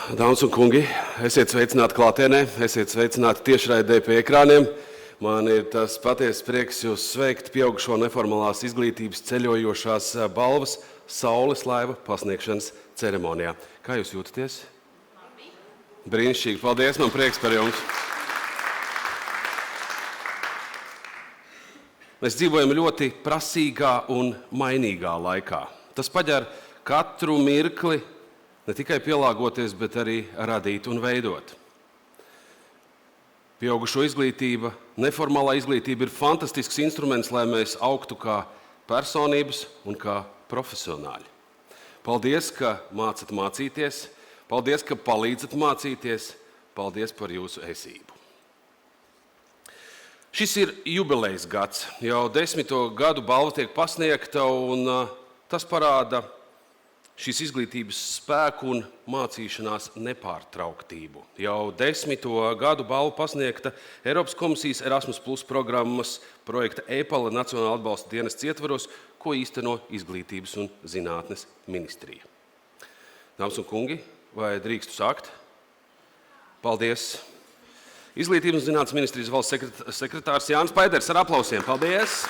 Dāmas un kungi, esiet sveicināti klātienē, esiet sveicināti tiešraidē pie ekrāniem. Man ir tas patiesas prieks jūs sveikt pieaugušo neformālās izglītības ceļojošās balvas Saules laiva pasniegšanas ceremonijā. Kā jūs jūtaties? Brīnišķīgi, paldies, man prieks par jums. Mēs dzīvojam ļoti prasīgā un mainīgā laikā. Tas paģer katru mirkli ne tikai pielāgoties, bet arī radīt un veidot. Pieaugušo izglītība, neformālā izglītība ir fantastisks instruments, lai mēs augtu kā personības un kā profesionāļi. Paldies, ka mācat mācīties, paldies, ka palīdzat mācīties, paldies par jūsu esību. Šis ir jubilejas gads, jau 10. gadu balva tiek pasniegta, un tas parāda šīs izglītības spēku un mācīšanās nepārtrauktību. Jau 10. gadu balva pasniegta Eiropas komisijas Erasmus+ programmas projekta EPALA Nacionāla atbalsta dienests ietvaros, ko īsteno Izglītības un zinātnes ministrija. Dāmas un kungi, vai drīkstu sākt? Paldies! Izglītības un zinātnes ministrijas valsts sekretārs Jānis Paiders ar aplausiem. Paldies!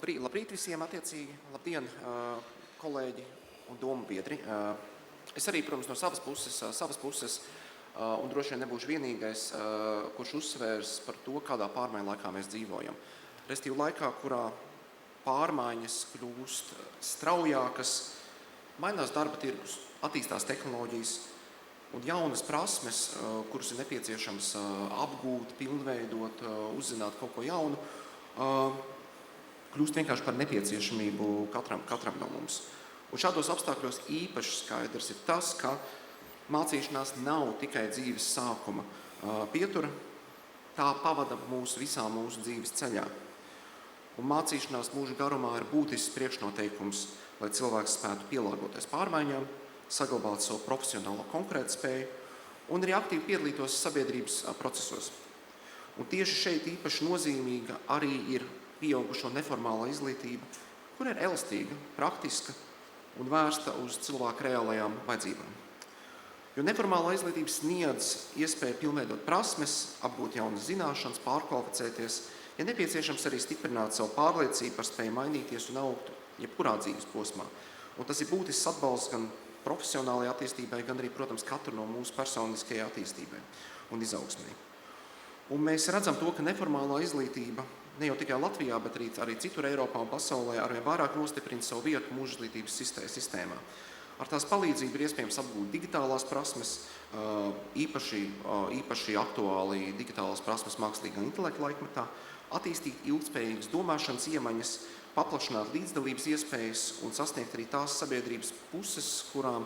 Labrīt visiem attiecīgi. Labdien, kolēģi un domu biedri. Es arī, protams, no savas puses, un droši vien nebūšu vienīgais, kurš uzsvērs par to, kādā pārmaiņu laikā mēs dzīvojam. Restīvi laikā, kurā pārmaiņas kļūst straujākas, mainās darba tirgus, attīstās tehnoloģijas un jaunas prasmes, kuras ir nepieciešams apgūt, pilnveidot, uzzināt kaut ko jaunu, kļūst vienkārši par nepieciešamību katram no mums. Un šādos apstākļos īpaši skaidrs ir tas, ka mācīšanās nav tikai dzīves sākuma pietura, tā pavada visā mūsu dzīves ceļā. Un mācīšanās mūža garumā ir būtisks priekšnoteikums, lai cilvēks spētu pielāgoties pārmaiņām, saglabāt savu profesionālo konkurētspēju un arī aktīvi piedalītos sabiedrības procesos. Un tieši šeit īpaši nozīmīga arī ir pieaugušo neformālā izglītība, kur ir elastīga, praktiska un vērsta uz cilvēku reālajām vajadzībām. Jo neformālā izglītība sniedz iespēju pilnveidot prasmes, apgūt jaunas zināšanas, pārkvalificēties, ja nepieciešams arī stiprināt savu pārliecību par spēju mainīties un augt jebkurā dzīves posmā. Un tas ir būtisks atbalsts gan profesionālajai attīstībai, gan arī, protams, katru no mūsu personiskajai attīstībai un izaugsmei. Un mēs redzam to, ka neformālā izglītība ne jau tikai Latvijā, bet arī citur Eiropā un pasaulē arvien vairāk nostiprina savu vietu mūža izglītības sistēmā. Ar tās palīdzību ir iespējams apgūt digitālās prasmes, īpaši aktuāli digitālās prasmes mākslīgā intelekta laikmetā, attīstīt ilgtspējīgas domāšanas iemaņas, paplašināt līdzdalības iespējas un sasniegt arī tās sabiedrības puses, kurām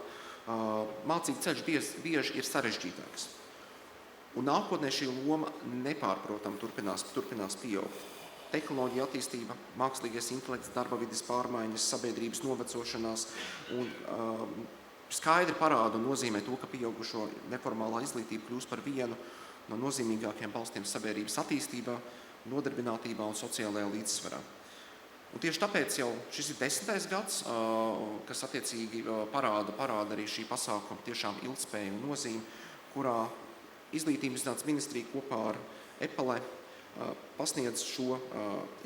mācību ceļš bieži ir sarežģītāks. Un nākotnē šī loma nepārprotam turpinās pieaugt. Tehnoloģija attīstība, mākslīgais intelekts, darba vides pārmaiņas, sabiedrības novecošanās un skaidri parāda un nozīmē to, ka pieaugušo neformālā izglītība kļūst par vienu no nozīmīgākajiem balstiem sabiedrības attīstībā, nodarbinātībā un sociālajā līdzsvarā. Un tieši tāpēc jau šis ir 10. gads, kas attiecīgi parāda arī šī pasākuma tiešām ilgtspēju un nozīmi, kurā Izglītības zinātnes ministrija kopā ar EPALE pasniedz šo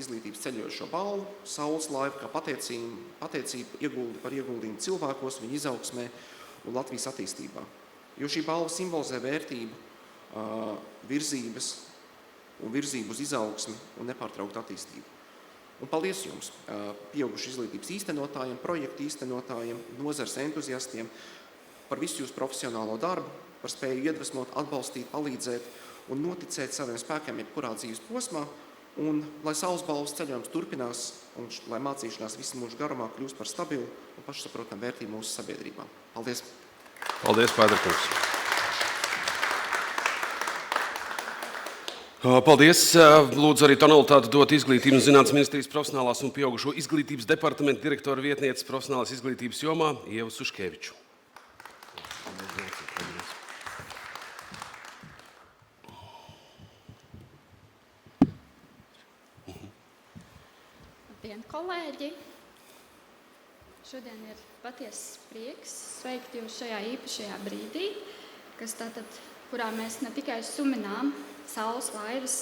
izglītības ceļojošo balvu Saules laivu kā pateicību par ieguldījumu cilvēkos, viņu izaugsmē un Latvijas attīstībā. Jo šī balva simbolizē vērtību, virzības un virzību uz izaugsmi un nepārtrauktu attīstību. Un paldies jums, pieaugušu izglītības īstenotājiem, projektu īstenotājiem, nozares entuziastiem, par visu jūsu profesionālo darbu, par spēju iedvesmot, atbalstīt, palīdzēt un noticēt saviem spēkiem jebkurā dzīves posmā, un lai Saules balvas ceļojums turpinās, un lai mācīšanās visu mūžu garumā kļūst par stabilu un pašsaprotamu vērtību mūsu sabiedrībā. Paldies! Paldies, Pēterkungs! Paldies! Lūdzu arī tonalitāti dot Izglītības un zinātnes ministrijas profesionālās un pieaugušo izglītības departamenta direktora vietniece profesionālās izglītības jomā Ieva Suškeviču. Labdien, kolēģi! Šodien ir patiesas prieks sveikt jūs šajā īpašajā brīdī, kurā mēs ne tikai suminām Saules laivas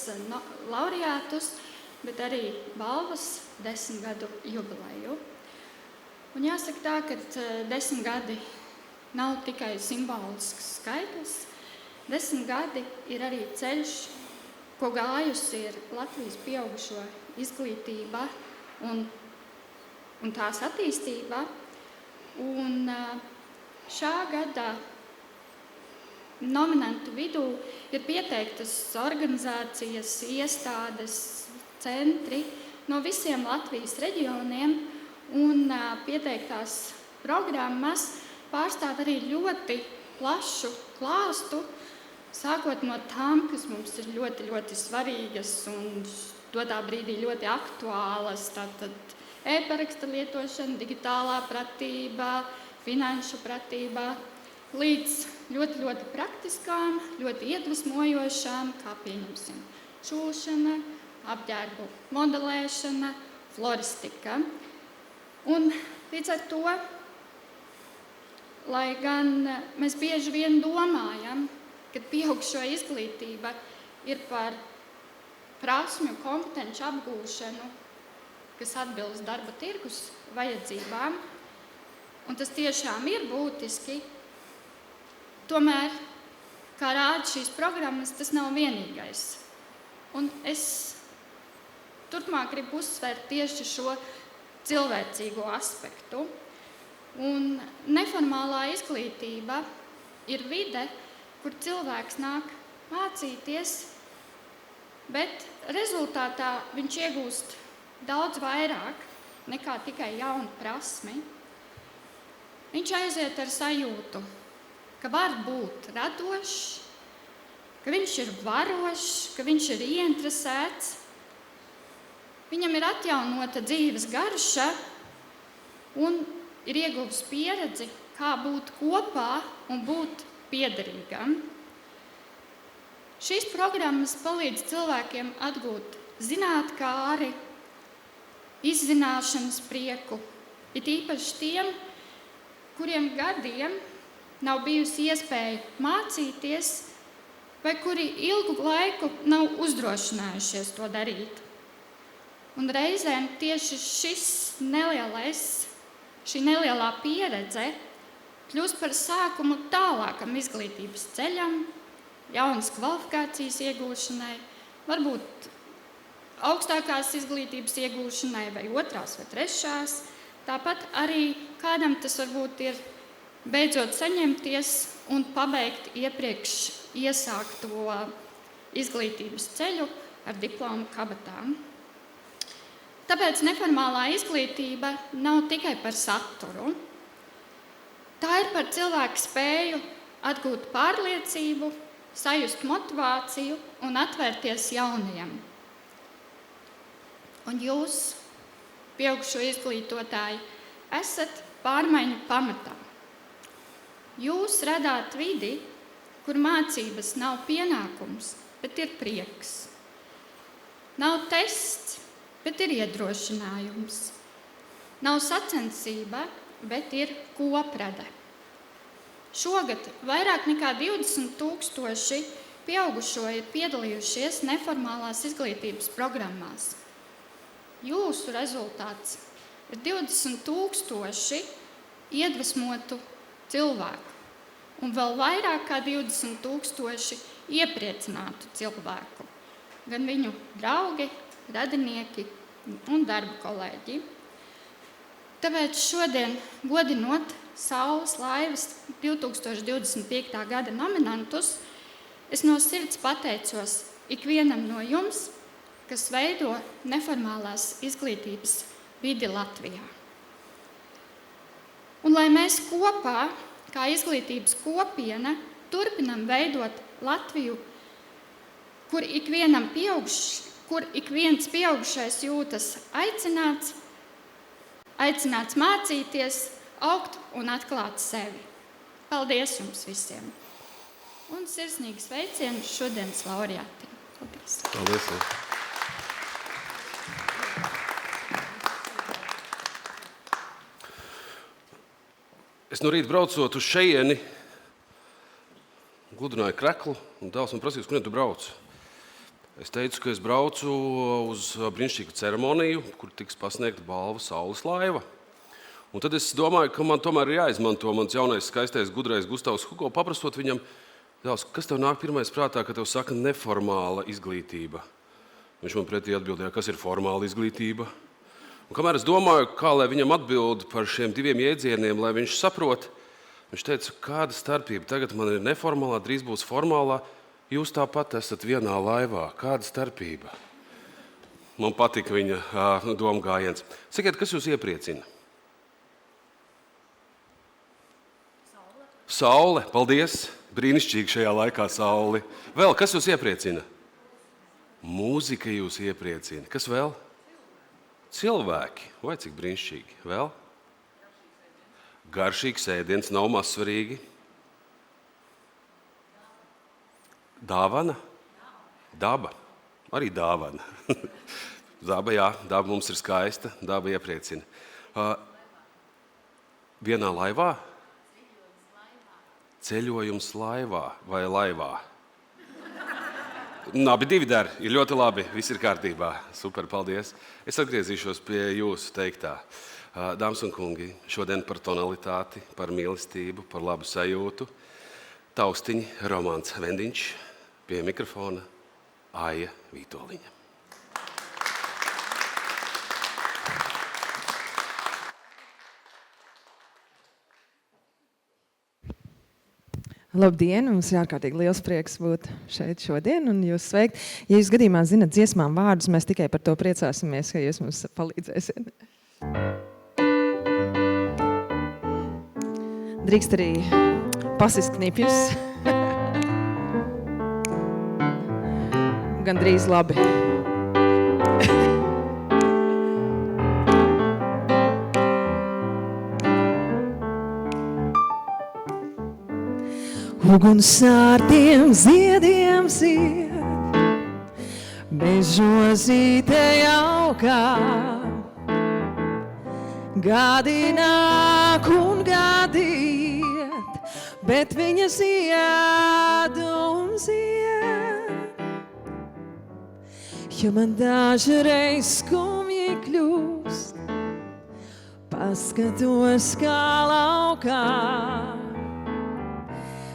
laureātus, bet arī balvas 10 gadu jubileju. Un jāsaka tā, ka 10 gadi nav tikai simbolisks skaitlis. 10 gadi ir arī ceļš, ko gājusi ir Latvijas pieaugušo izglītība un tās attīstība. Un šā gada nominantu vidū ir pieteiktas organizācijas, iestādes, centri no visiem Latvijas reģioniem, un pieteiktās programmas pārstāv arī ļoti plašu klāstu, sākot no tām, kas mums ir ļoti, ļoti svarīgas un dotā brīdī ļoti aktuālas, tātad e-paraksta lietošana, digitālā pratība, finanšu pratība, līdz ļoti, ļoti praktiskām, ļoti iedvesmojošām, kā pieņemsim šūšana, apģērbu modelēšana, floristika. Un līdz ar to, lai gan mēs bieži vien domājam, ka pieaugušo izglītība ir par prasmju, kompetenci apgūšanu, kas atbilst darba tirgus vajadzībām, un tas tiešām ir būtiski, tomēr, kā rāda šīs programmas, tas nav vienīgais. Un es turpmāk gribu uzsvērt tieši šo cilvēcīgo aspektu. Un neformālā izglītība ir vide, kur cilvēks nāk mācīties, bet rezultātā viņš iegūst daudz vairāk nekā tikai jaunu prasmi. Viņš aiziet ar sajūtu, ka var būt radošs, ka viņš ir varošs, ka viņš ir ieinteresēts. Viņam ir atjaunota dzīves garša un ir ieguvis pieredzi, kā būt kopā un būt piederīgam. Šīs programmas palīdz cilvēkiem atgūt zinātkāri, izzināšanas prieku, it īpaši tiem, kuriem gadiem nav bijusi iespēja mācīties, vai kuri ilgu laiku nav uzdrošinājušies to darīt. Un reizēm tieši šī nelielā pieredze kļūst par sākumu tālākam izglītības ceļam, jaunas kvalifikācijas iegūšanai, varbūt augstākās izglītības iegūšanai vai otrās vai trešās. Tāpat arī kādam tas varbūt ir beidzot saņemties un pabeigt iepriekš iesākto izglītības ceļu ar diplomu kabatām. Tāpēc neformālā izglītība nav tikai par saturu. Tā ir par cilvēku spēju atgūt pārliecību, sajust motivāciju un atvērties jaunajam. Un jūs, pieaugušo izglītotāji, esat pārmaiņu pamatā. Jūs radāt vidi, kur mācības nav pienākums, bet ir prieks. Nav tests, bet ir iedrošinājums. Nav sacensība, bet ir koprade. Šogad vairāk nekā 20,000 pieaugušo ir piedalījušies neformālās izglītības programmās. Jūsu rezultāts ir 20,000 iedvesmotu cilvēku un vēl vairāk kā 20,000 iepriecinātu cilvēku, gan viņu draugi, radinieki un darba kolēģi. Tāpēc šodien, godinot Saules laivas 2025. gada nominantus, es no sirds pateicos ikvienam no jums, kas veido neformālās izglītības vidi Latvijā. Un lai mēs kopā, kā izglītības kopiena, turpinam veidot Latviju, kur ik viens pieaugušais jūtas aicināts mācīties, augt un atklāt sevi. Paldies jums visiem! Un sirsnīgi sveicieni šodienas laureātiem. Paldies! Paldies! no rīta braucot uz šejieni, gludināju kreklu, un dēls man prasīja, kurien tu brauc. Es teicu, ka es braucu uz brīnišķīgu ceremoniju, kur tiks pasniegta balva Saules laiva. Un tad es domāju, ka man tomēr ir jāizmanto mans jaunais, skaistais, gudrais Gustavs Hugo, paprastot viņam, dēls, kas tev nāk pirmais prātā, ka tev saka neformāla izglītība? Viņš man pretī atbildēja, kas ir formāla izglītība? Un kamēr es domāju, kā lai viņam atbild par šiem diviem jēdzieniem, lai viņš saprot, viņš teica, kāda starpība? Tagad man ir neformālā, drīz būs formālā. Jūs tāpat esat vienā laivā. Kāda starpība? Man patika viņa doma gājiens. Sakiet, kas jūs iepriecina? Saule. Paldies. Brīnišķīgi šajā laikā sauli. Vēl, kas jūs iepriecina? Mūzika jūs iepriecina. Kas vēl? Cilvēki. Vai cik brīnišķīgi? Vēl? Garšīgs ēdiens, nav mazsvarīgi. Dāvana? Daba. Arī dāvana. Daba, jā. Daba mums ir skaista. Daba iepriecina. Vienā laivā? Ceļojums laivā vai laivā? Abi divi der. Ir ļoti labi. Viss ir kārtībā. Super, paldies. Es atgriezīšos pie jūsu teiktā. Dāmas un kungi, šodien par tonalitāti, par mīlestību, par labu sajūtu. Taustiņi, Romāns Vendiņš, pie mikrofona Aija Vītoliņa. Labdien! Mums ir ārkārtīgi liels prieks būt šeit šodien un jūs sveikt. Ja jūs gadījumā zinat dziesmām vārdus, mēs tikai par to priecāsimies, ka jūs mums palīdzēsiet. Drīkst arī pasist knipjus. Gandrīz labi. Uguns ar tiem ziediem zied, bežozīte jaukā. Gadi nāk un gadi iet, bet viņa zied un zied. Ja man dažreiz skumji kļūst, paskatos kā laukā.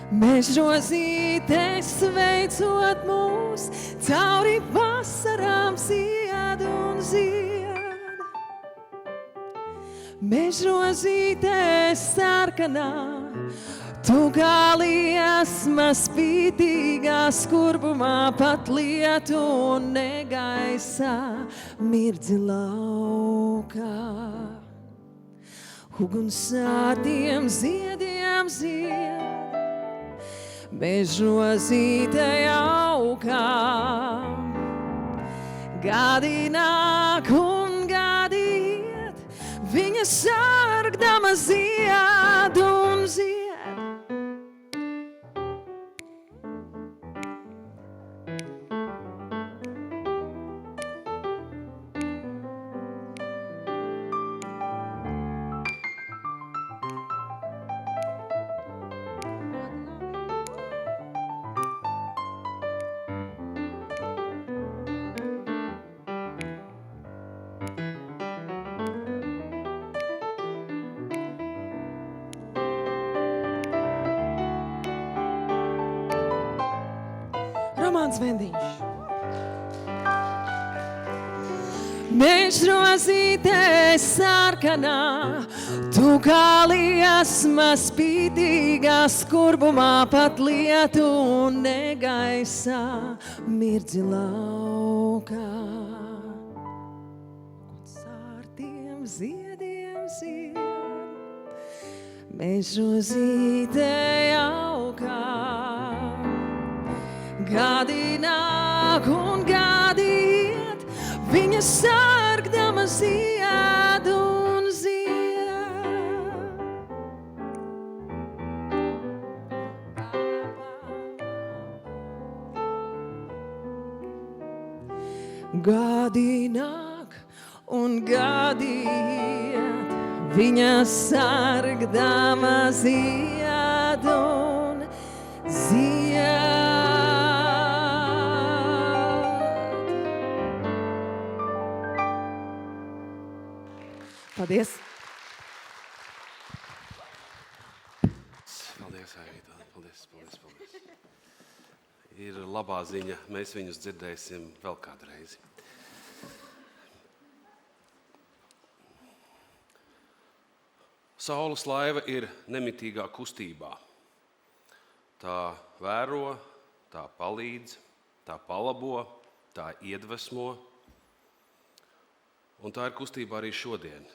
Mežrozīte sveicot mūs, cauri vasarām zied un zied. Mežrozīte sarkanā, tu kā liesma spītīgā skurbumā, pat lietu un negaisā mirdzi laukā. Uguns ar tiem ziediem zied, mežrozīte jaukā. Gadi nāk un gadi iet, viņa sargdama zied un zied. Romāns Vendiņš. Mežrozīte sarkanā, tu kā liesma spītīgā skurbumā, pat lietu un negaisā mirdzi laukā. Ar tiem ziediem zied, mežrozīte jaukā. Gadi nāk un gadi iet, viņa sargdama zied un zied. Gadi nāk un gadi iet, viņa sargdama ziedu un zied. Paldies! Paldies, Aivita. Paldies. Ir labā ziņa, mēs viņus dzirdēsim vēl kādu reizi. Saules laiva ir nemitīgā kustībā. Tā vēro, tā palīdz, tā palabo, tā iedvesmo. Un tā ir kustībā arī šodien.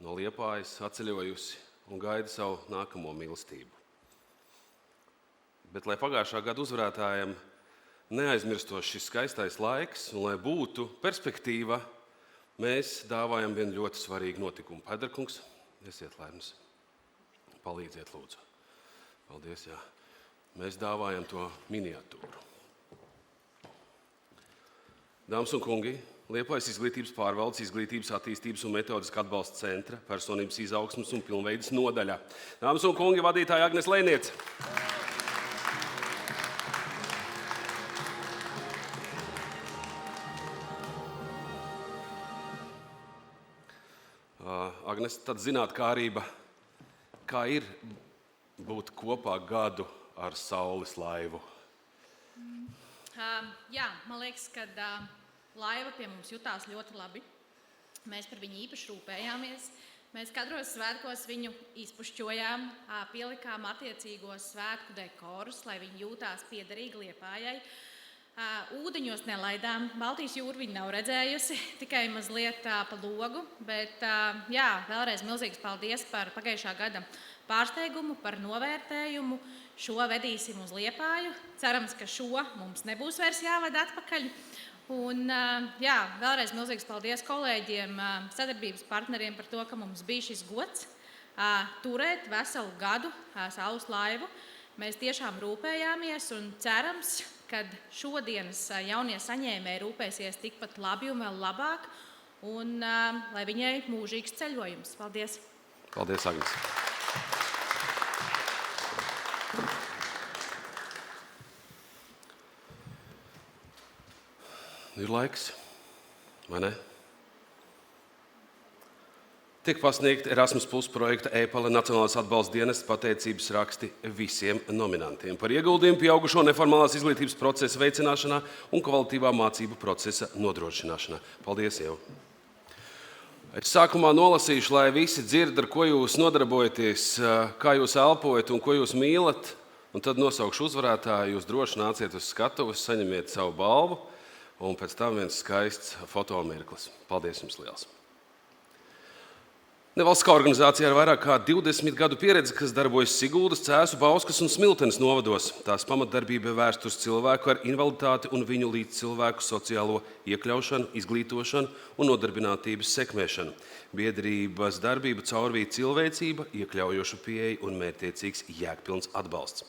No Liepājas atceļojusi un gaida savu nākamo mīlestību. Bet, lai pagājušā gada uzvarētājiem neaizmirstos šis skaistais laiks un lai būtu perspektīva, mēs dāvājam vienu ļoti svarīgu notikumu. Pēterkungs, esiet laipns. Palīdziet, lūdzu. Paldies, jā. Mēs dāvājam to miniatūru. Dāmas un kungi, Liepājas izglītības pārvaldes, izglītības attīstības un metodiskā atbalsta centra, personības izaugsmes un pilnveides nodaļa. Dāmas un kungi, vadītāja Agnes Lēniece. Agnes, tad zinātkārība, kā ir būt kopā gadu ar saules laivu? Jā, man liekas, ka laiva pie mums jutās ļoti labi. Mēs par viņu īpaši rūpējāmies. Mēs katros svētkos viņu izpušķojām, pielikām attiecīgos svētku dekorus, lai viņi jūtās piederīgi Liepājai. Ūdeņos nelaidām. Baltijas jūru viņa nav redzējusi, tikai mazliet pa logu. Bet jā, vēlreiz milzīgs paldies par pagājušā gada pārsteigumu, par novērtējumu. Šo vedīsim uz Liepāju. Cerams, ka šo mums nebūs vairs jāved atpakaļ. Un jā, vēlreiz milzīgs paldies kolēģiem, sadarbības partneriem par to, ka mums bija šis gods turēt veselu gadu saules laivu. Mēs tiešām rūpējāmies un cerams, kad šodienas jaunie saņēmēji rūpēsies tikpat labi un vēl labāk, un lai viņai mūžīgs ceļojums. Paldies! Paldies, Agnes! Ir laiks, vai ne? Tiek pasniegti Erasmus Plus projekta EPALE Nacionālās atbalsta dienesta pateicības raksti visiem nominantiem par ieguldījumu pieaugušo neformālās izglītības procesa veicināšanā un kvalitīvā mācību procesa nodrošināšanā. Paldies jau! Es sākumā nolasīšu, lai visi dzird, ar ko jūs nodarbojaties, kā jūs elpojat un ko jūs mīlat, un tad nosaukšu uzvarētāju, jūs droši nāciet uz skatuves, saņemiet savu balvu, un pēc tam viens skaists fotomirklis. Paldies jums liels! Nevalstiskā organizācija ar vairāk kā 20 gadu pieredzi, kas darbojas Siguldas, Cēsu, Bauskas un Smiltenes novados. Tās pamatdarbība vērsta uz cilvēku ar invaliditāti un viņu līdzcilvēku sociālo iekļaušanu, izglītošanu un nodarbinātības sekmēšanu. Biedrības darbība caurvīja cilvēcība, iekļaujoša pieeja un mērķtiecīgs jēgpilns atbalsts.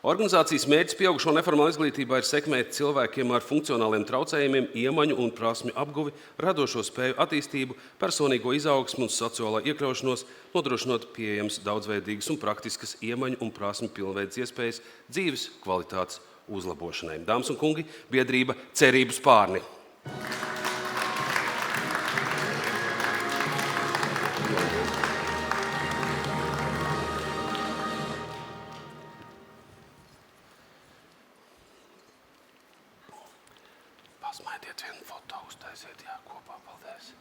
Organizācijas mērķis pieaugušo neformālā izglītībā ir sekmēt cilvēkiem ar funkcionāliem traucējumiem, iemaņu un prasmju apguvi, radošo spēju attīstību, personīgo izaugsmu un sociālo iekļaušanos, nodrošinot pieejamas, daudzveidīgas un praktiskas iemaņu un prasmju pilnveides iespējas dzīves kvalitātes uzlabošanai. Dāmas un kungi, biedrība Cerības Pārni. Pasmaidiet vienu foto, uztaisiet, jā, kopā, paldies.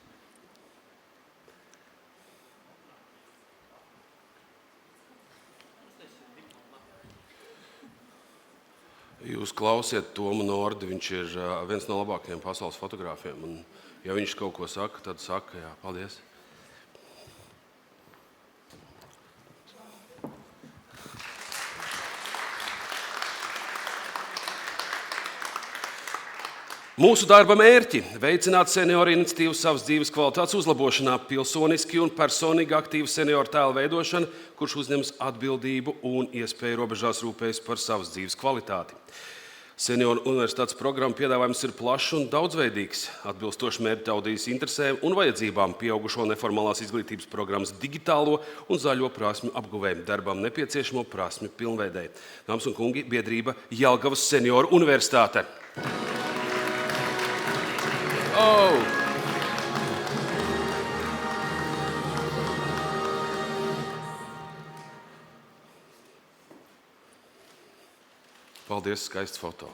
Jūs klausiet Tomu Nordi, viņš ir viens no labākajiem pasaules fotogrāfiem. Un, ja viņš kaut ko saka, tad saka, jā, paldies. Mūsu darba mērķi – veicināt senioru iniciatīvu savas dzīves kvalitātes uzlabošanā, pilsoniski un personīgi aktīvu senioru tēlu veidošana, kurš uzņems atbildību un iespēju robežās rūpējas par savas dzīves kvalitāti. Senioru universitātes programmu piedāvājums ir plašs un daudzveidīgs, atbilstoši mērķa audijas interesēm un vajadzībām pieaugušo neformālās izglītības programmas digitālo un zaļo prasmju apguvējiem darbam nepieciešamo prasmju pilnveidei. Dāmas un kungi, biedrība Jelgavas Senioru universitāte. Paldies, skaists foto.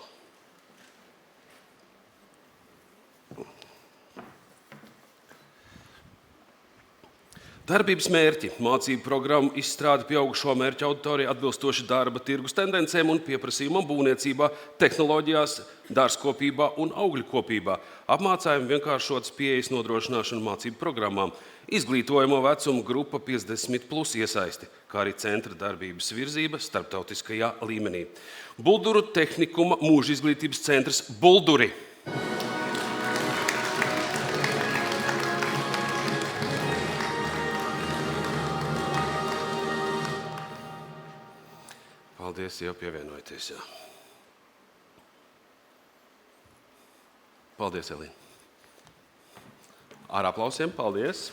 Darbības mērķi, mācību programmu izstrāde pieaugušo mērķu auditorijai atbilstoši darba tirgus tendencēm un pieprasījumam būvniecībā, tehnoloģijās, dārzkopībā un augļukopībā, apmācājumi vienkāršotas pieejas nodrošināšanu mācību programmām, izglītojamo vecumu grupa 50+ iesaisti, kā arī centra darbības virzība starptautiskajā līmenī. Bulduru tehnikuma mūža izglītības centrs Bulduri. Paldies, jau pievienojaties. Jā. Paldies, Elīna. Ar aplausiem, paldies.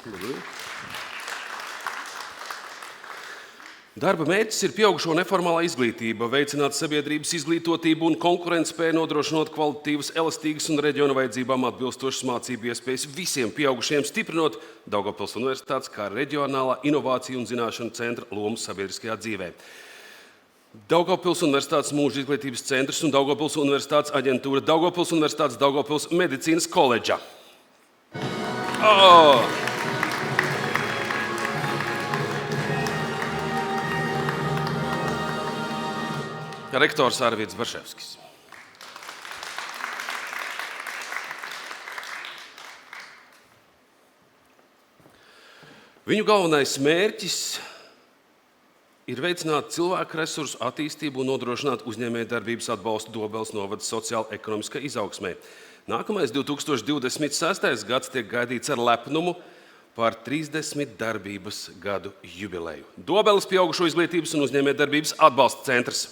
Darba mērķis ir pieaugušo neformālā izglītība, veicināt sabiedrības izglītotību un konkurentspēju, nodrošinot kvalitatīvas, elastīgas un reģiona vajadzībām atbilstošas mācību iespējas visiem pieaugušiem, stiprinot Daugavpils universitātes kā reģionālā inovāciju un zināšanu centra lomu sabiedriskajā dzīvē. Daugavpils universitātes mūža izglītības centrs un Daugavpils universitātes aģentūra Daugavpils universitātes Daugavpils medicīnas koledža. Rektors Arvīds Barševskis. Viņu galvenais mērķis ir veicināt cilvēku resursu attīstību un nodrošināt uzņēmējdarbības atbalstu Dobeles novada sociāli-ekonomiskai izaugsmei. Nākamais 2026. gads tiek gaidīts ar lepnumu par 30 darbības gadu jubileju. Dobeles pieaugušo izglītības un uzņēmējdarbības atbalsta centrs.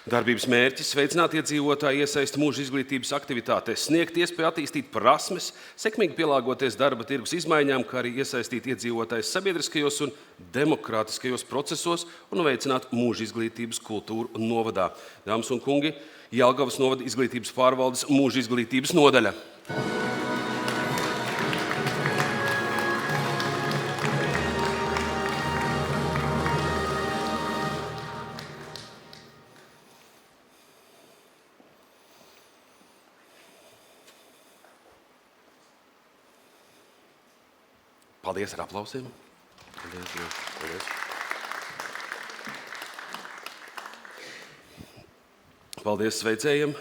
Darbības mērķis – veicināt iedzīvotāju iesaisti mūža izglītības aktivitātēs, sniegt iespēju attīstīt prasmes, sekmīgi pielāgoties darba tirgus izmaiņām, kā arī iesaistīt iedzīvotājus sabiedriskajos un demokrātiskajos procesos un veicināt mūža izglītības kultūru novadā. Dāmas un kungi, Jelgavas novada izglītības pārvaldes mūža izglītības nodaļa. Paldies ar aplausiem. Paldies. Paldies sveicējiem.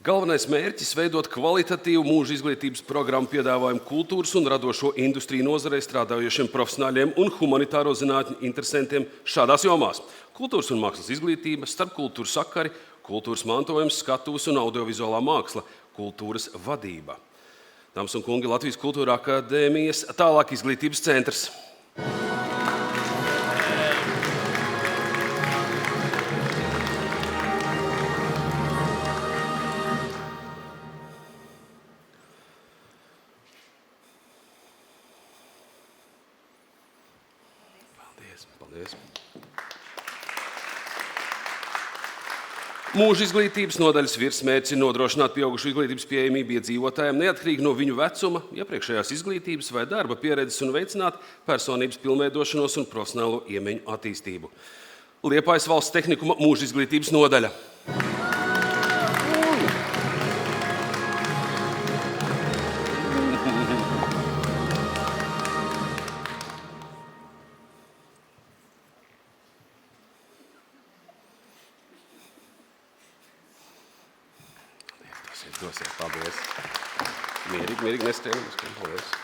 Galvenais mērķis – veidot kvalitatīvu mūža izglītības programmu piedāvājumu kultūras un radošo industriju nozarei strādājošiem profesionāļiem un humanitāro zinātņu interesantiem šādās jomās. Kultūras un mākslas izglītība, starpkultūru sakari, kultūras mantojums, skatuves un audiovizuālā māksla, kultūras vadība. Dāmas un kungi, Latvijas Kultūra akadēmijas tālāk izglītības centrs. Paldies. Mūža izglītības nodaļas virsmērķis ir nodrošināt pieaugušu izglītības pieejamību iedzīvotājiem neatkarīgi no viņu vecuma, iepriekšējās izglītības vai darba pieredzes un veicināt personības pilnveidošanos un profesionālo iemaņu attīstību. Liepājas valsts tehnikuma mūža izglītības nodaļa. Tas ir Dosiet, paldies. Mierīgi neskrienam. Paldies.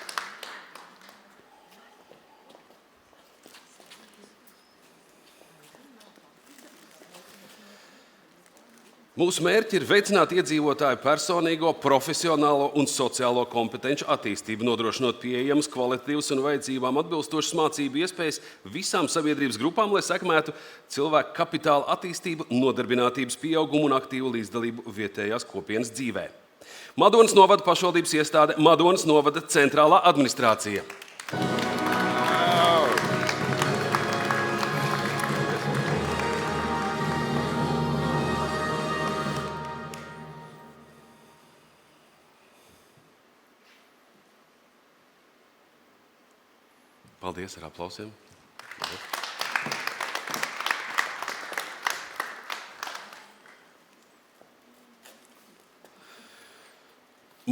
Mūsu mērķi ir veicināt iedzīvotāju personīgo, profesionālo un sociālo kompetenci attīstību, nodrošinot pieejamas, kvalitatīvas un vajadzībām atbilstošas mācību iespējas visām sabiedrības grupām, lai sekmētu cilvēku kapitāla attīstību, nodarbinātības pieaugumu un aktīvu līdzdalību vietējās kopienas dzīvē. Madonas novada pašvaldības iestāde, Madonas novada centrālā administrācija. Paldies ar aplausiem.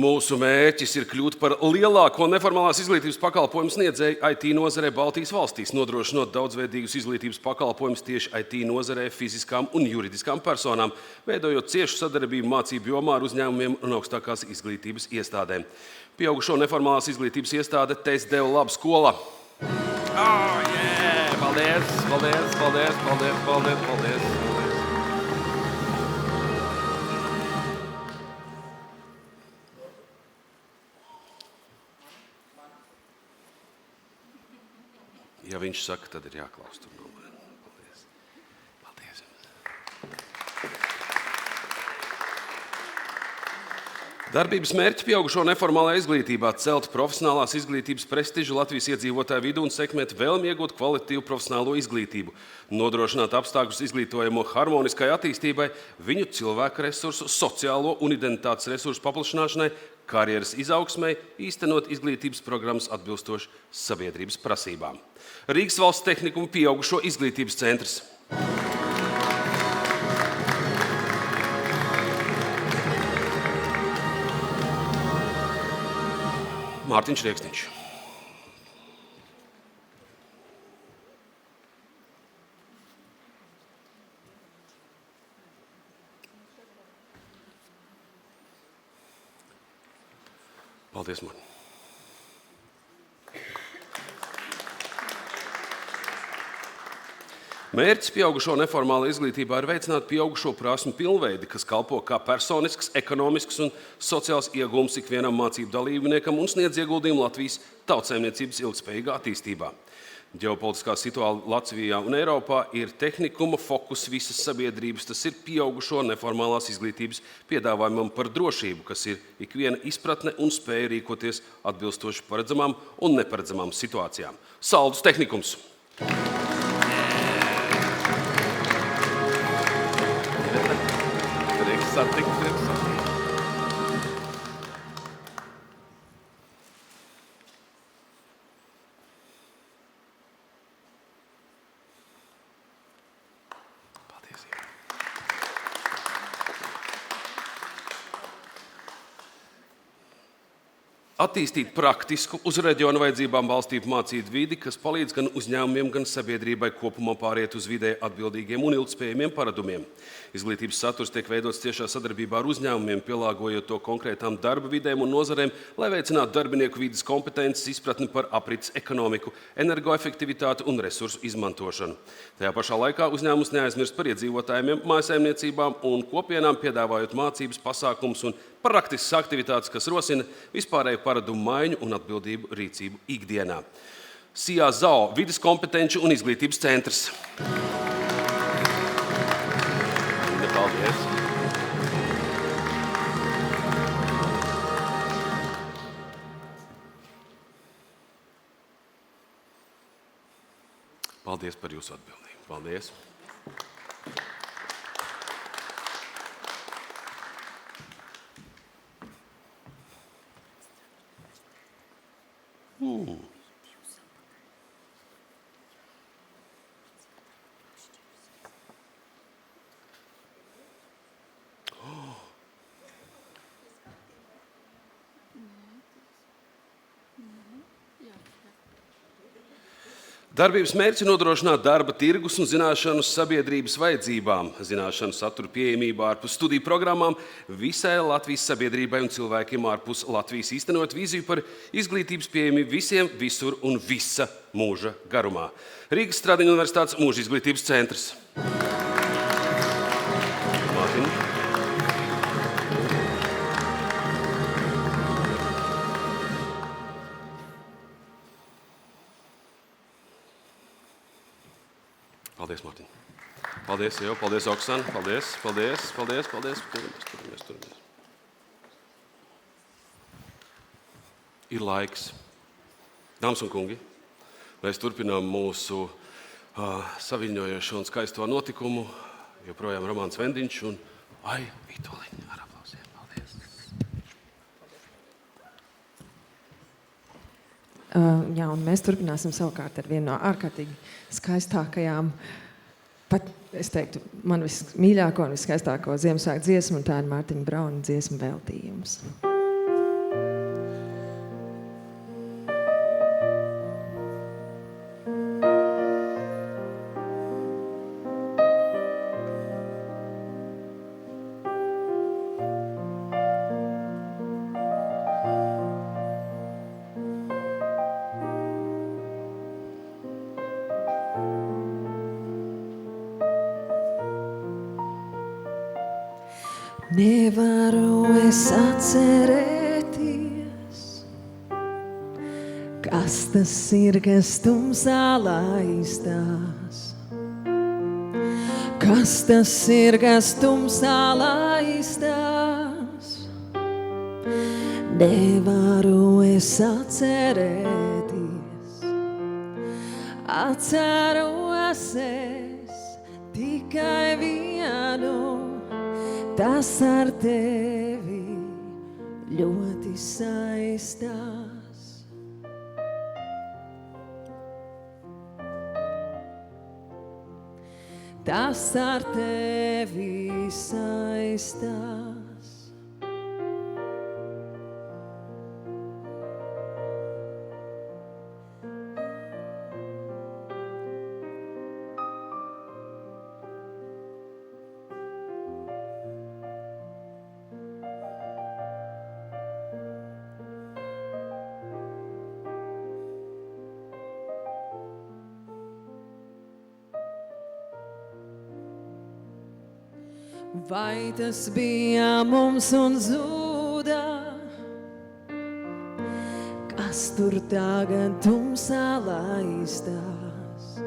Mūsu mērķis ir kļūt par lielāko neformālās izglītības pakalpojumu sniedzēju IT nozarē Baltijas valstīs, nodrošinot daudzveidīgus izglītības pakalpojumus tieši IT nozarē fiziskām un juridiskām personām, veidojot ciešu sadarbību mācību jomā ar uzņēmumiem un augstākās izglītības iestādēm. Pieaugušo neformālās izglītības iestāde TSDU Laba skola. Paldies. Ja viņš saka, tad ir jāklaus tur no manis. Paldies. Darbības mērķi pieaugušo neformālajā izglītībā celt profesionālās izglītības prestižu Latvijas iedzīvotāju vidū un sekmēt vēlmi iegūt kvalitatīvu profesionālo izglītību, nodrošināt apstākļus izglītojamo harmoniskai attīstībai, viņu cilvēku resursu, sociālo un identitātes resursu paplašināšanai, karjeras izaugsmai, īstenot izglītības programmas atbilstoši sabiedrības prasībām. Rīgas valsts tehnikuma pieaugušo izglītības centrs. Mārtiņš Rieksniņš. Paldies, Mārtiņ. Mērķis pieaugušo neformālajā izglītībā ir veicināt pieaugušo prasmu pilnveidi, kas kalpo kā personisks, ekonomisks un sociāls iegūms ikvienam mācību dalībniekam un sniedz ieguldījumu Latvijas tautsaimniecības ilgspējīgā attīstībā. Ģeopolitiskā situācija Latvijā un Eiropā ir tehnikuma fokus visas sabiedrības, tas ir pieaugušo neformālās izglītības piedāvājumam par drošību, kas ir ikviena izpratne un spēja rīkoties atbilstoši paredzamām un neparedzamām situācijām. Saldus tehnikums. Attīstīt praktisku, uz reģionu vajadzībām balstītu mācību vidi, kas palīdz gan uzņēmumiem, gan sabiedrībai kopumā pāriet uz vidē atbildīgiem un ilgspējamiem paradumiem. Izglītības saturs tiek veidots tiešā sadarbībā ar uzņēmumiem, pielāgojot to konkrētām darba vidēm un nozarēm, lai veicinātu darbinieku vides kompetences, izpratni par aprits ekonomiku, energoefektivitāti un resursu izmantošanu. Tajā pašā laikā uzņēmums neaizmirst par iedzīvotājiem, mājsaimniecībām un kopienām, piedāvājot mācības, pasākumus un praktiskas aktivitātes, kas rosina vispārēju paradumu maiņu un atbildību rīcību ikdienā. Sijā Zao vides kompetenču un izglītības centrs. Paldies. Paldies par jūsu atbildību. Paldies. Darbības mērķis ir nodrošināt darba tirgus un zināšanu sabiedrības vajadzībām, zināšanu satura pieejamību ārpus studiju programmām visai Latvijas sabiedrībai un cilvēkiem ārpus Latvijas, īstenot vīziju par izglītības pieejamību visiem, visur un visa mūža garumā. Rīgas Stradiņu Universitātes mūža izglītības centrs. Mārtiņ. Paldies, Mārtiņ. Paldies, jau. Paldies, Oksana. Paldies. Turamies. Ir laiks. Dāmas un kungi, mēs turpinām mūsu saviņojošo un skaisto notikumu. Joprojām Romāns Vendiņš un Vitoļiņa ar aplausiem. Paldies. Jā, un mēs turpināsim savukārt ar vienu no ārkārtīgi skaistākajām, pat es teiktu, man vismīļāko un viskaistāko Ziemassvētku dziesmu, un tā ir Mārtiņa Brauna dziesmu veltījums. Nevaru es atcerēties, kas tas ir, kas tumsā laistās. Kas tas ir, kas tumsā laistās. Nevaru es atcerēties, atceros es tikai vienu. Tas ar tevi ļoti saistās. Tas ar tevi saistās. Vai tas bija mums un zuda, kas tur tagad tumsā laistās?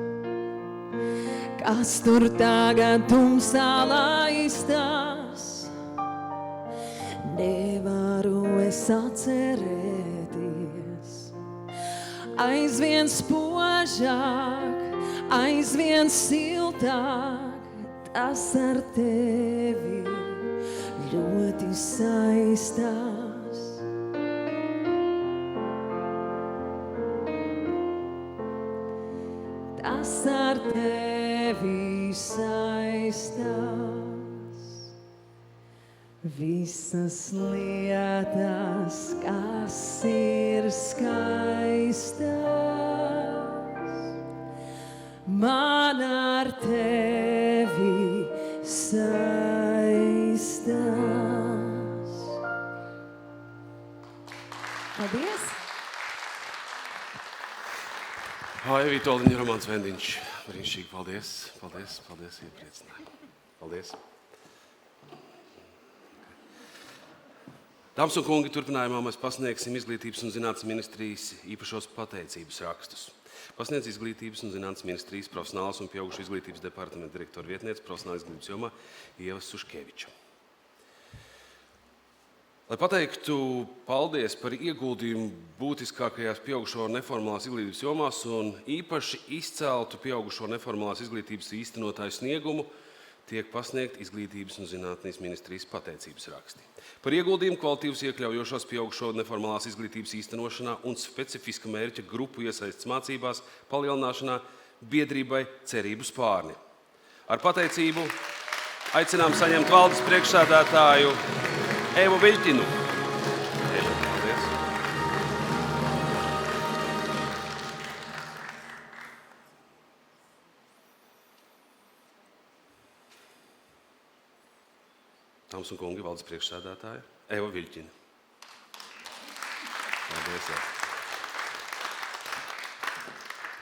Kas tur tagad tumsā laistās? Nevaru es atcerēties. Aizvien spožāk, aizvien siltāk. Tas ar tevi ļoti saistās. Tas ar tevi saistās. Visas lietas, kas ir skaistas, man ar tevi saistās. Paldies! Vitoļiņa, Romāns Vendiņš. Brīnišķīgi, paldies, iepriecinājumu. Paldies. Dāmas un kungi, turpinājumā mēs pasniegsim Izglītības un zinātnes ministrijas īpašos pateicības rakstus. Pasniedz Izglītības un zinātnes ministrijas profesionālas un pieaugušu izglītības departamenta direktora vietniece profesionāla izglītības jomā Ieva Suškeviča. Lai pateiktu paldies par ieguldījumu būtiskākajās pieaugušo neformālās izglītības jomās un īpaši izceltu pieaugušo neformālās izglītības īstenotāju sniegumu, tiek pasniegt Izglītības un zinātnes ministrijas pateicības raksti. Par ieguldījumu kvalitīvas iekļaujošās pieaugušo neformālās izglītības īstenošanā un specifiska mērķa grupu iesaistes mācībās palielināšanā biedrībai Cerību Spārni. Ar pateicību aicinām saņemt valdes priekšsēdētāju Evu Viļķinu. Paldies. Dāmas un kungi, valdes priekšsēdētāja Eva Viļķina. Paldies, jā.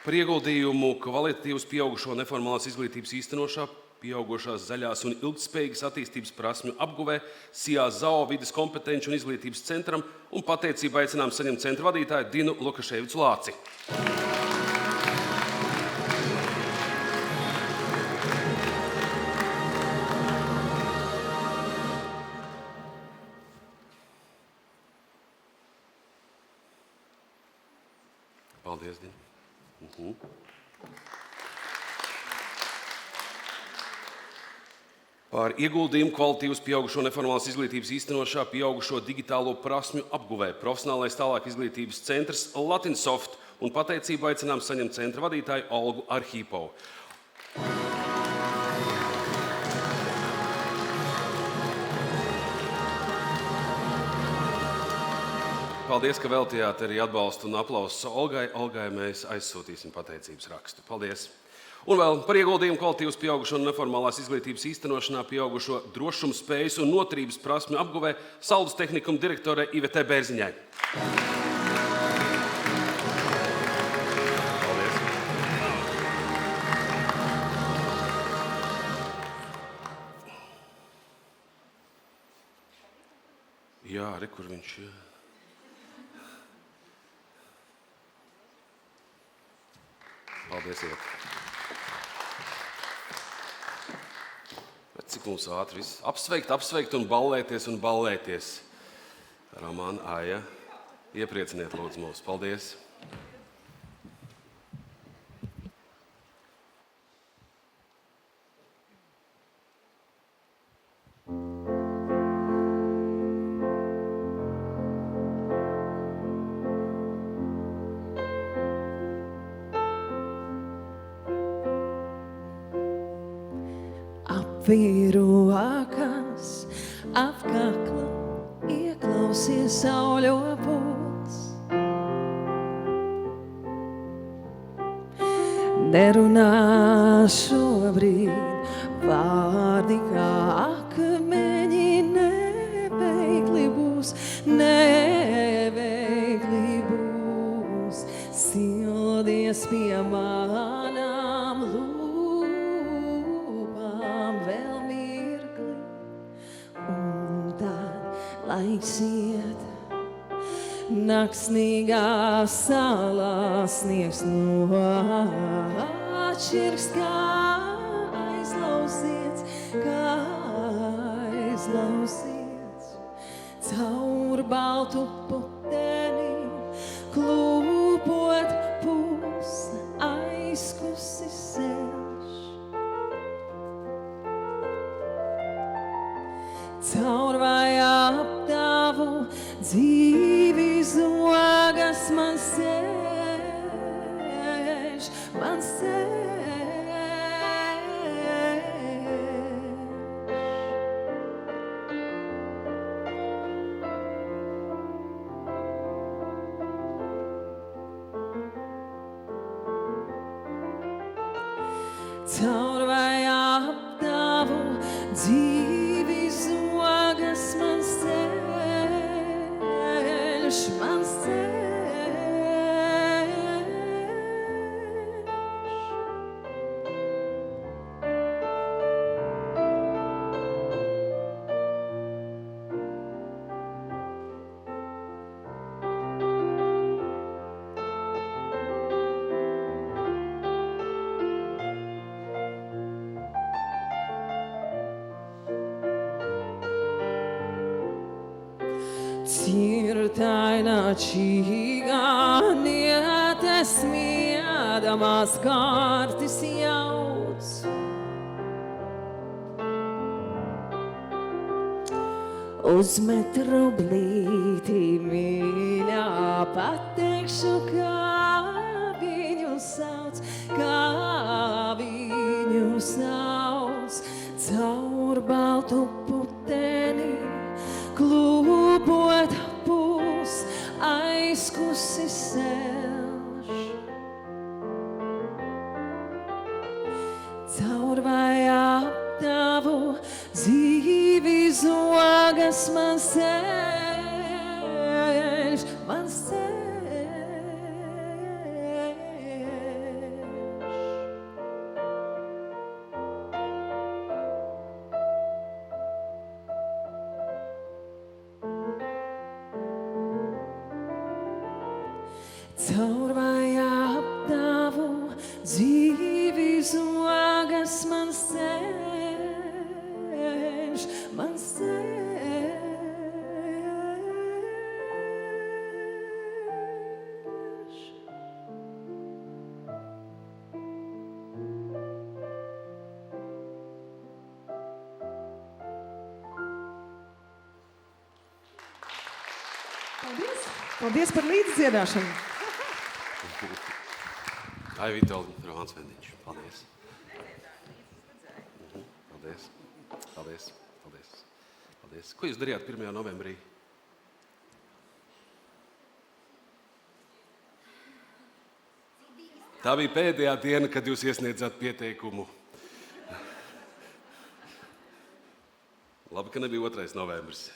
Par ieguldījumu kvalitatīvas pieaugušo neformālās izglītības īstenošā, pieaugušās zaļās un ilgtspējīgas attīstības prasmju apguvē SIA ZAO vides kompetenci un izglītības centram un pateicību aicinām saņemt centra vadītāju Dinu Lukaševicu Lāci. Paldies, Dina. Par ieguldījumu kvalitīvas pieaugušo neformālās izglītības īstenošā, pieaugušo digitālo prasmju apguvē profesionālais tālāk izglītības centrs Latinsoft un pateicību aicinām saņemt centra vadītāju Olgu Arhīpovu. Paldies, ka veltījāt arī atbalstu un aplausu Olgai. Olgai mēs aizsūtīsim pateicības rakstu. Paldies! Un vēl par ieguldījumu kvalitīvas pieaugušo un neformālās izglītības īstenošanā, pieaugušo drošuma spējas un noturības prasmju apguvē Saldus tehnikuma direktore Ivetē Bērziņai. Paldies! Jā, re, kur viņš ir? Paldies, Ivet. Cik mums ātri viss apsveikt un ballēties. Romāna, Aija, ieprieciniet lūdzu mūs. Paldies! Vīru akas, apkakla, ieklausies sauļo pūls. Nerunā šobrīd vārdi kā akmeņi, neveikli būs, sildies pie manām lūpām. Laiks iet, naksnīgā salā sniegs nošķirks, kā aizlausiets, caur baltu puteni, klūpot pūs, aizkusi selš. Caur vai ap tavu dzīvi zogas man sēž. Caur vai ap tavu dzīvi zogas man ceļš, man ceļš. Cirtaina čigānietes miedamās kārtis jauc. Uzmet rublīti mīļā, pateikšu, kā viņu sauc, caur baltu puteni, klūpot pūs, aizkusi selš. Caur vai ap tavu dzīvi zūd. caur vajā apdāvu dzīvi zogas mans ceļš, mans ceļš. Paldies! Paldies par līdzdziedāšanu! Ai, Vitoldi, Rohans Vendiņš. Paldies. Paldies. Paldies. Paldies. Paldies. Ko jūs darījāt 1. novembrī? Tā bija pēdējā diena, kad jūs iesniedzāt pieteikumu. Labi, ka nebija 2. novembris.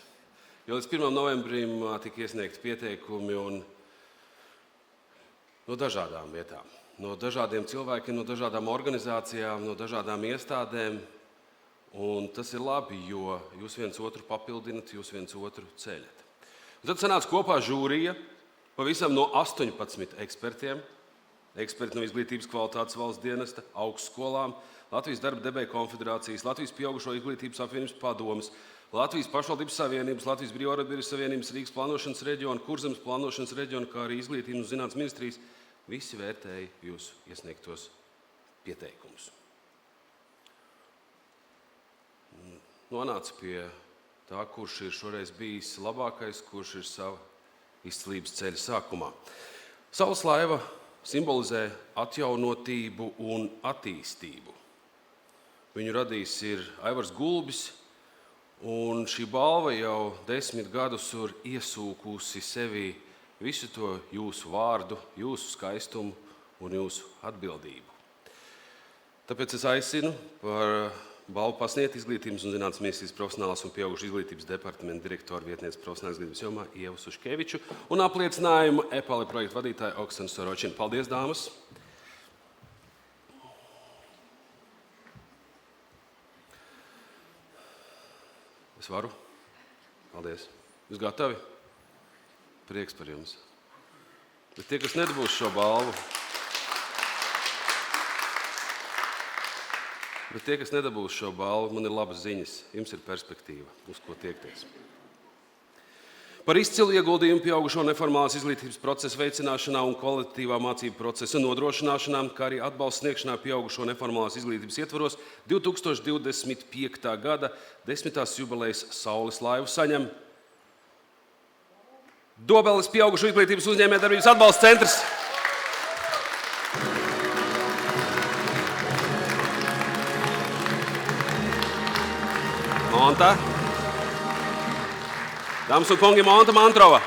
Jo līdz 1. novembrim tika iesniegti pieteikumi un no dažādām vietām. No dažādiem cilvēkiem, no dažādām organizācijām, no dažādām iestādēm. Un tas ir labi, jo jūs viens otru papildinat, jūs viens otru ceļat. Un tad sanāca kopā žūrija pavisam no 18 ekspertiem. Eksperti no Izglītības kvalitātes valsts dienesta, augstskolām, Latvijas darba devēju konfederācijas, Latvijas pieaugušo izglītības apvienības padomes, Latvijas pašvaldības savienības, Latvijas brīvārotbiedrības savienības, Rīgas plānošanas reģiona, Kurzemes plānošanas reģiona, kā arī Izglītības un zinātnes ministrijas. Visi vērtēja jūsu iesniegtos pieteikumus. Nonāca pie tā, kurš ir šoreiz bijis labākais, kurš ir sava izcilības ceļa sākumā. Saules laiva simbolizē atjaunotību un attīstību. Viņu radījis ir Aivars Gulbis, un šī balva jau 10 gadus ir iesūkusi sevī visu to jūsu vārdu, jūsu skaistumu un jūsu atbildību. Tāpēc es aicinu par balvu pasniegt Izglītības un zinātnes ministrijas profesionālās un pieaugušu izglītības departamenta direktora vietniece profesionālās izglītības jomā Ievu Suškeviču un apliecinājumu EPALI projektu vadītāju Oksanu Soročinu. Paldies, dāmas! Es varu? Paldies! Jūs gatavi? Prieks par jums. Bet tie, kas nedabūs šo balvu, man ir labas ziņas. Jums ir perspektīva, uz ko tiekties. Par izcilu ieguldījumu pieaugušo neformālās izglītības procesa veicināšanā un kvalitatīvā mācību procesa nodrošināšanā, kā arī atbalsta sniegšanā pieaugušo neformālās izglītības ietvaros 2025. gada 10. jubilejas Saules laivu saņem Dobeles pieaugušo izglītības uzņēmējdarbības atbalsta centrs. Monta. Dāmas un kungi, Monta Mantrova.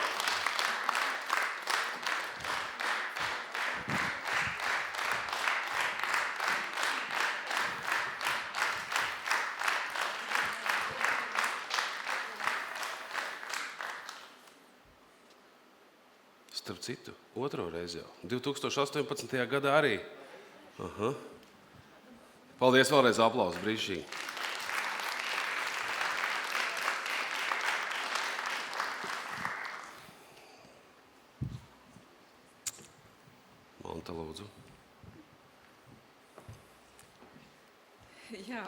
Starp citu, otro reizi jau. 2018. gadā arī. Aha. Paldies vēlreiz, aplausi, brīnišķīgi. Monta, lūdzu. Jā,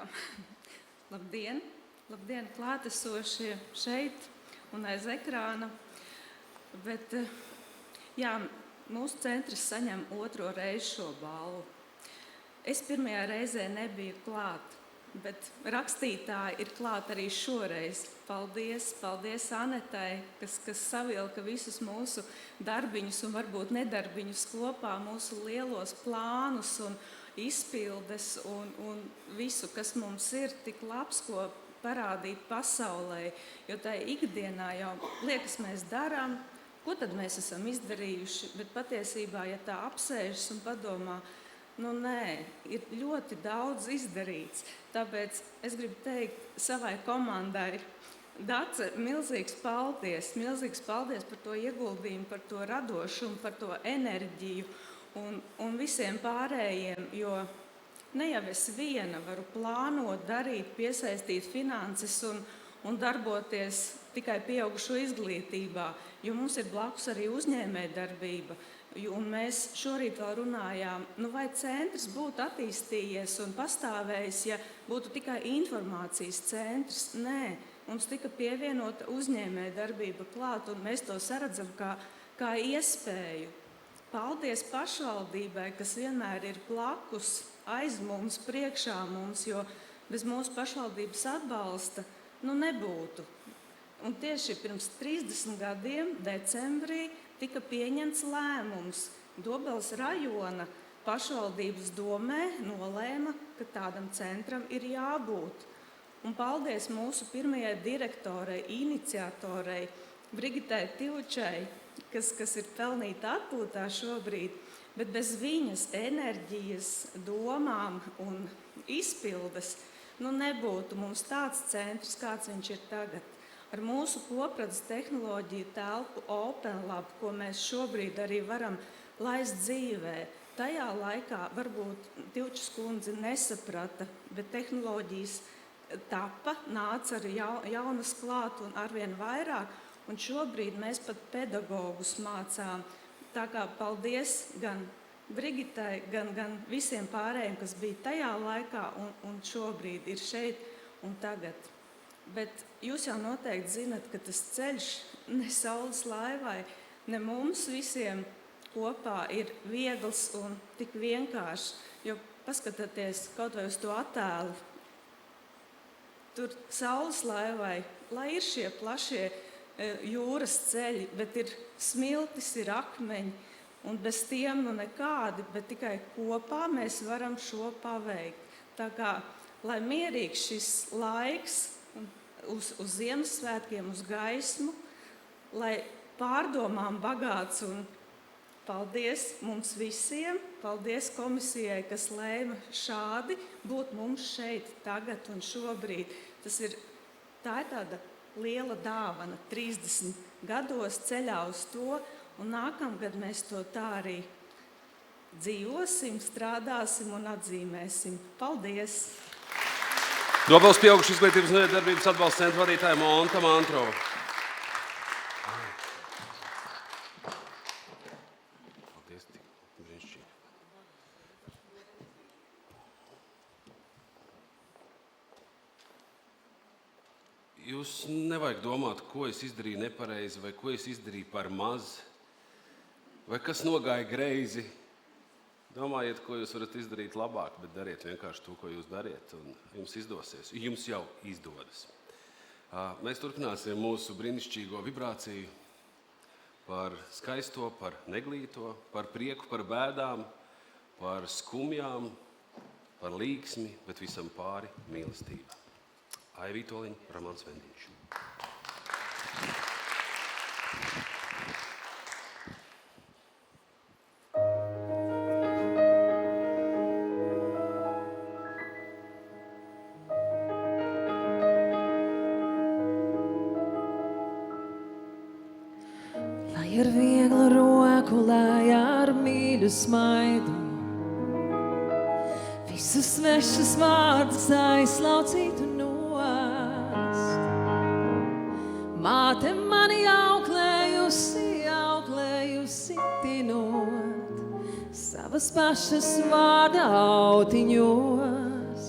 labdien! Labdien klātesošie šeit un aiz ekrāna. Bet, jā, mūsu centrs saņem otro reizi šo balvu. Es pirmajā reizē nebiju klāt, bet rakstītāji ir klāt arī šoreiz. Paldies, paldies Anetai, kas savilka visus mūsu darbiņus un varbūt nedarbiņus kopā, mūsu lielos plānus un izpildes un visu, kas mums ir tik labs, ko parādīt pasaulē. Jo tā ikdienā jau liekas, mēs darām, ko tad mēs esam izdarījuši, bet patiesībā, ja tā apsēžas un padomā, nu nē, ir ļoti daudz izdarīts. Tāpēc es gribu teikt savai komandai, Dace, milzīgs paldies par to ieguldījumu, par to radošumu, par to enerģiju un visiem pārējiem, jo ne jau es viena varu plānot, darīt, piesaistīt finanses un darboties tikai pieaugušo izglītībā, jo mums ir blakus arī uzņēmējdarbība. Un mēs šorīt vēl runājām, vai centrs būtu attīstījies un pastāvējis, ja būtu tikai informācijas centrs. Nē, mums tika pievienota uzņēmējdarbība klāt, un mēs to saredzam kā iespēju. Paldies pašvaldībai, kas vienmēr ir blakus, aiz mums, priekšā mums, jo bez mūsu pašvaldības atbalsta nebūtu. Un tieši pirms 30 gadiem, decembrī, tika pieņemts lēmums. Dobeles rajona pašvaldības domē nolēma, ka tādam centram ir jābūt. Un paldies mūsu pirmajai direktorei, iniciatorei, Brigitai Tilčai, kas ir pelnīta atpūtā šobrīd, bet bez viņas enerģijas, domām un izpildes nebūtu mums tāds centrs, kāds viņš ir tagad. Ar mūsu Popradzes tehnoloģiju telpu OpenLab, ko mēs šobrīd arī varam laist dzīvē, tajā laikā varbūt Tilčas kundze nesaprata, bet tehnoloģijas tapa, nāca arī jaunas klāt un arvien vairāk, un šobrīd mēs pat pedagogus mācām. Tā kā paldies gan Brigitai, gan visiem pārējiem, kas bija tajā laikā un šobrīd ir šeit un tagad. Bet jūs jau noteikti zinat, ka tas ceļš ne saules laivai, ne mums visiem kopā ir viegls un tik vienkāršs. Jo paskatieties kaut vai uz to attēlu. Tur saules laivai, lai ir šie plašie jūras ceļi, bet ir smiltis, ir akmeņi, un bez tiem nekādi, bet tikai kopā mēs varam šo paveikt. Tā kā, lai mierīgs šis laiks uz Ziemassvētkiem, uz gaismu, lai pārdomām bagāts, un paldies mums visiem, paldies komisijai, kas lēma šādi būt mums šeit tagad un šobrīd. Tā ir tāda liela dāvana 30 gados ceļā uz to, un nākamgad mēs to tā arī dzīvosim, strādāsim un atzīmēsim. Paldies! Dobeles pieaugušu izglītības un darbības atbalsta centra vadītāja Monta Mantrova. Paldies, brīnišķīgi. Jūs nevajag domāt, ko es izdarīju nepareizi, vai ko es izdarīju par maz, vai kas nogāja greizi. Domājiet, ko jūs varat izdarīt labāk, bet dariet vienkārši to, ko jūs dariet, un jums izdosies. Jums jau izdodas. Mēs turpināsim mūsu brīnišķīgo vibrāciju par skaisto, par neglīto, par prieku, par bēdām, par skumjām, par līksmi, bet visam pāri mīlestība. Aivī Toliņa, Ramāns Vendiņš. Lai ar vieglu roku, lai ar mīļu smaidu, visus svešus vārdus aizslaucītu nost. Māte mani auklējusi tinot savas pašas vārda autiņos.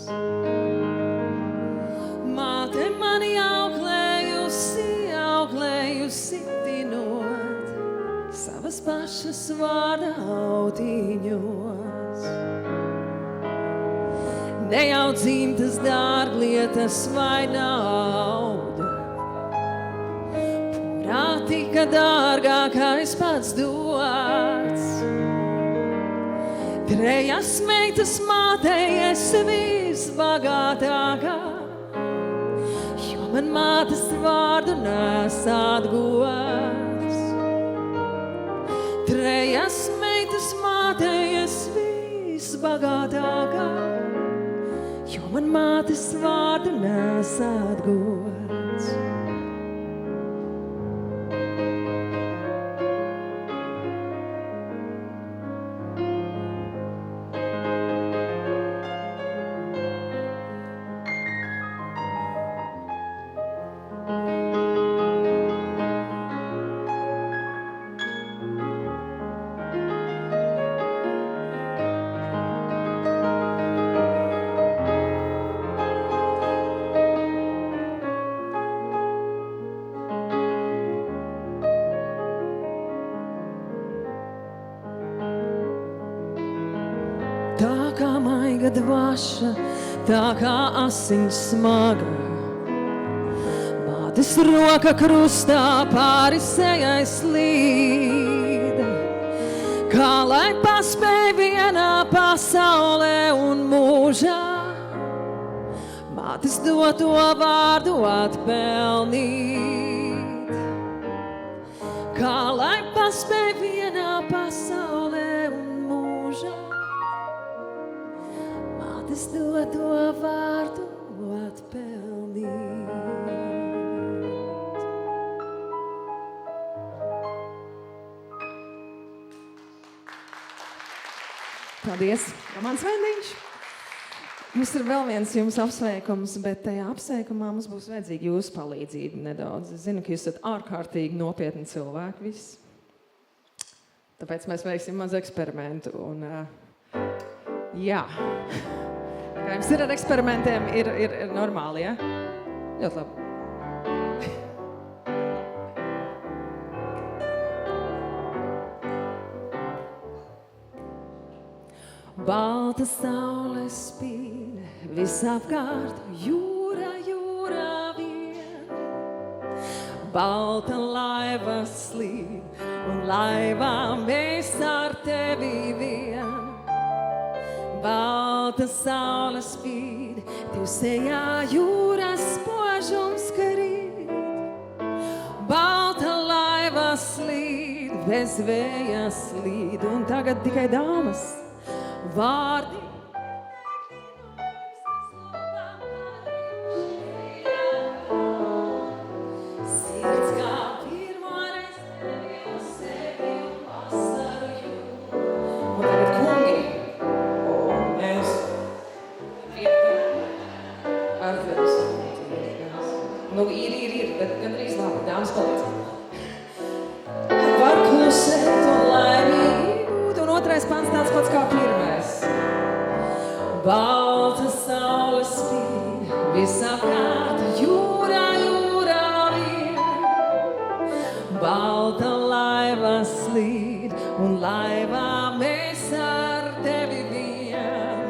Māte mani auklējusi tinot savas pašas vārda autiņos. Ne jau dzimtas dārglietas vai nauda, purā tika dārgākais pats dots. Trejas meitas mātei esi visbagātākā, jo man mātes vārdu nesāt gods. Trejas meitas mātei esi visbagātākā, jo man mātes vārdu nesāt gods. tā kā maiga dvaša, tā kā asiņš smaga. Mātes roka krustā pāri sejai slīd, kā lai paspēj vienā pasaulē un mūžā mātes doto vārdu atpelnīt. Kā lai paspēj vienā pasaulē un mūžā mātes doto vārdu atpelnīt. Paldies, Romāns Vendiņš. Mums ir vēl viens jums apsveikums, bet tajā apsveikumā mums būs vajadzīga jūsu palīdzība nedaudz. Es zinu, ka jūs esat ārkārtīgi nopietni cilvēki visi. Tāpēc mēs veiksim maz eksperimentu. Un, jā. Kā jums ir ar eksperimentiem, ir normāli, ja? Ļoti labi. Balta saule spīd visapkārt, jūra, jūra vien. Balta laiva slīd, un laivā mēs ar tevi vien. Balta saule spīd, tev sejā jūras spožums karīt. Balta laiva slīd, bez vēja slīd, un tagad tikai dāmas vārdi. Sirds kā pirmoreiz tevi un sevi un vasaru jūru. Un tagad kungi, un mēs ar tevis. Nu, ir, bet gandrīz labi, dāmas palīdz. Var klusēt un laimīgi būt, un otrais pants tāds pats kā pirmais. Balta saule spīd visapkārt, jūrā, jūrā vien. Balta laiva slīd, un laivā mēs ar tevi vien.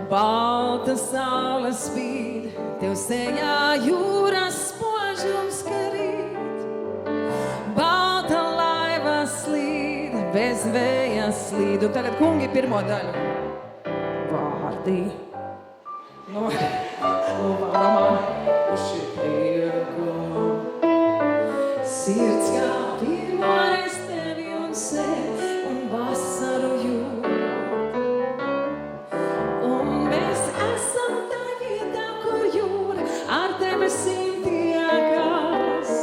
Balta saule spīd, tev sejā jūras spožums karīt. Balta laiva slīd, bez vēja slīd. Un tagad kungi pirmo daļu. Vārdi no Romāna uz šī prieku. Sirds kā pirmoreiz tevi un sevi un vasaru jūru. Un mēs esam tā vietā, kur jūra ar debesīm tiekās,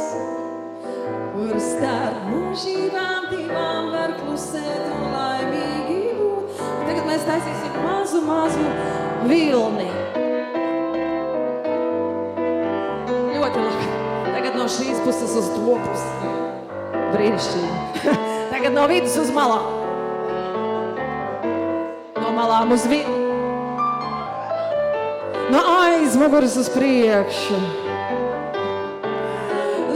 kur starp mūžībām divām var klusēt un laimīgi būt. Tagad mēs taisīsim mazu vilni. Ļoti labi. Tagad no šīs puses uz to pusi. Brīnišķīgi. Tagad no vidus uz malām. No malām uz vidu. No aizmuguras uz priekšu.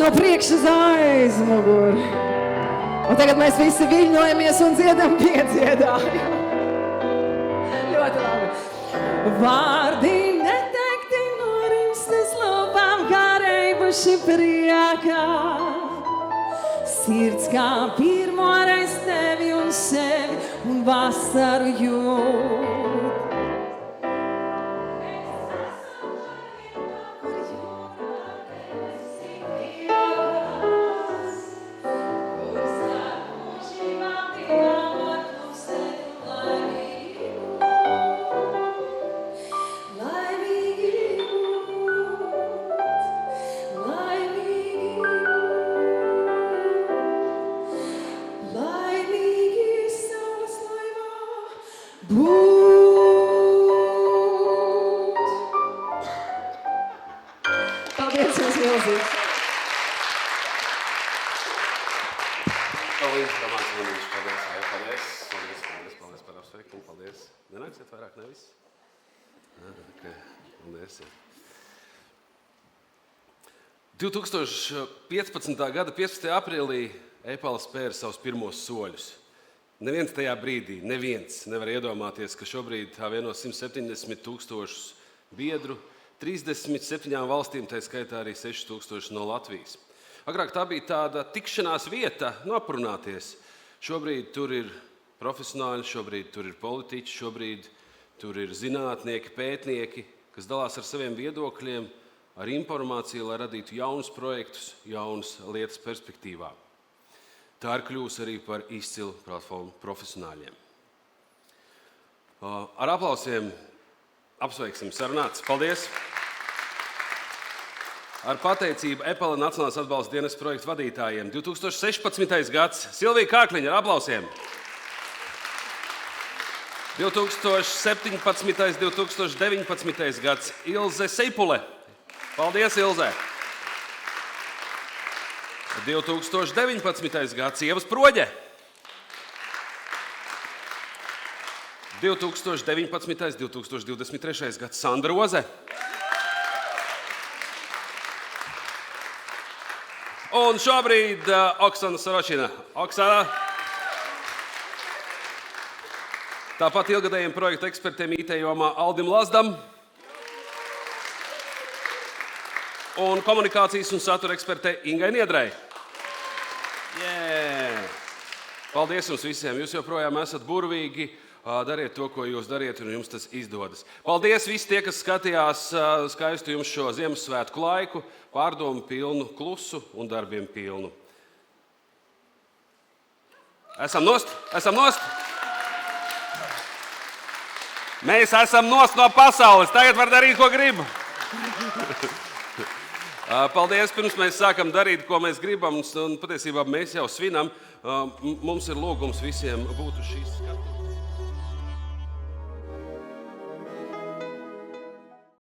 No priekšu uz aizmuguru. Un tagad mēs visi viļņojamies un dziedam piedziedājumu. Ļoti labi. Vārdi neteikti norimstas lopām, kā reibuši priekā. Sirds kā pirmoreiz tevi un sevi un vasaru jūt. Paldies par apsveikumu, paldies. Nenāksiet vairāk, nevis? Okay. Paldies. 2015. gada 15. aprīlī Epala spēra savus pirmos soļus. Neviens tajā brīdī, nevar iedomāties, ka šobrīd tā vieno 170,000 biedru, 37 valstīm, tā skaitā arī 6,000 no Latvijas. Agrāk tā bija tāda tikšanās vieta, aprunāties. Šobrīd tur ir profesionāļi, šobrīd tur ir politiķi, šobrīd tur ir zinātnieki, pētnieki, kas dalās ar saviem viedokļiem, ar informāciju, lai radītu jaunus projektus, jaunas lietas perspektīvā. Tā ir kļūst arī par izcilu platformu profesionāļiem. Ar aplausiem apsveiksim sarunāts. Paldies! Ar pateicību EPALA Nacionālās atbalsta dienesta projektu vadītājiem. 2016. gads Silvija Kārkliņa ar aplausiem. 2017. 2019. gads Ilze Seipule. Paldies, Ilze! 2019. gads Ievas Proģe. 2019. 2023. gads Sandra Oze. Un šobrīd Oksana Soročina. Oksana. Tāpat ilgadējiem projektu ekspertiem IT jomā Aldim Lazdam. Un komunikācijas un satura ekspertei Ingai Niedrai. Paldies jums visiem. Jūs joprojām esat burvīgi. Dariet to, ko jūs dariet, un jums tas izdodas. Paldies visi tie, kas skatījās skaistu jums šo Ziemassvētku laiku, pārdomu pilnu, klusu un darbiem pilnu. Esam nost? Esam nost? Mēs esam nost no pasaules. Tagad var darīt, ko grib. Paldies, pirms mēs sākam darīt, ko mēs gribam, un patiesībā mēs jau svinam. Mums ir lūgums visiem būt uz šīs skatuves.